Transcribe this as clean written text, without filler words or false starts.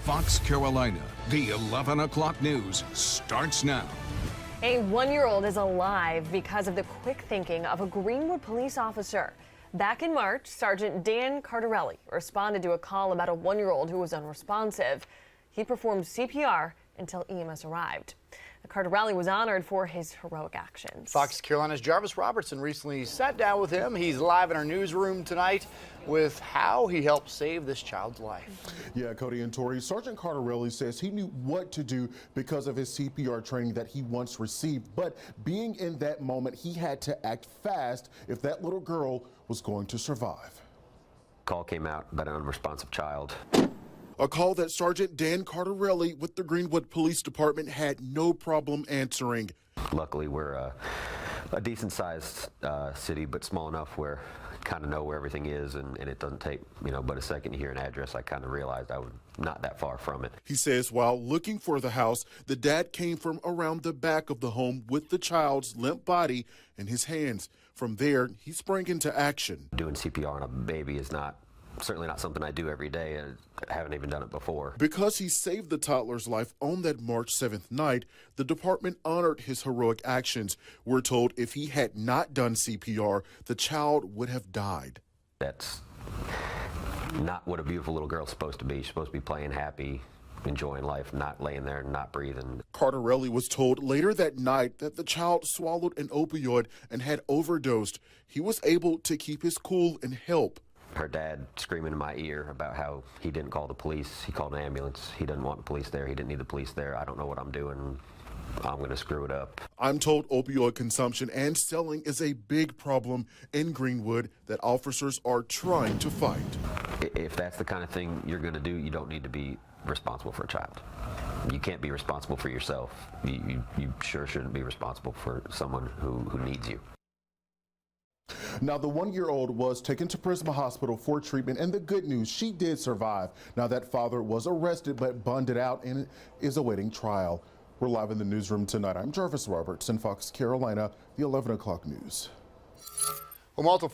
Fox Carolina, the 11 o'clock news starts now. A 1-year-old is alive because of the quick thinking of a Greenwood police officer. Back in March, Sergeant Dan Cardarelli responded to a call about a 1-year-old who was unresponsive. He performed CPR until EMS arrived. Cardarelli was honored for his heroic actions. Fox Carolina's Jarvis Robertson recently sat down with him. He's live in our newsroom tonight with how he helped save this child's life. Yeah, Cody and Tori, Sergeant Cardarelli says he knew what to do because of his CPR training that he once received. But being in that moment, he had to act fast if that little girl was going to survive. Call came out about an unresponsive child. A call that Sergeant Dan Cardarelli with the Greenwood Police Department had no problem answering. Luckily, we're a decent-sized city, but small enough where I kind of know where everything is, and it doesn't take, but a second to hear an address. I kind of realized I was not that far from it. He says while looking for the house, the dad came from around the back of the home with the child's limp body in his hands. From there, he sprang into action. Doing CPR on a baby is certainly not something I do every day. I haven't even done it before. Because he saved the toddler's life on that March 7th night, the department honored his heroic actions. We're told if he had not done CPR, the child would have died. That's not what a beautiful little girl's supposed to be. She's supposed to be playing happy, enjoying life, not laying there and not breathing. Cardarelli was told later that night that the child swallowed an opioid and had overdosed. He was able to keep his cool and help. Her dad screaming in my ear about how he didn't call the police. He called an ambulance. He didn't want the police there. He didn't need the police there. I don't know what I'm doing. I'm going to screw it up. I'm told opioid consumption and selling is a big problem in Greenwood that officers are trying to fight. If that's the kind of thing you're going to do, you don't need to be responsible for a child. You can't be responsible for yourself. You sure shouldn't be responsible for someone who needs you. Now, the 1-year-old was taken to Prisma Hospital for treatment, and the good news, she did survive. Now, that father was arrested but bonded out and is awaiting trial. We're live in the newsroom tonight. I'm Jarvis Robertson, Fox Carolina, the 11 o'clock news. Well, multiple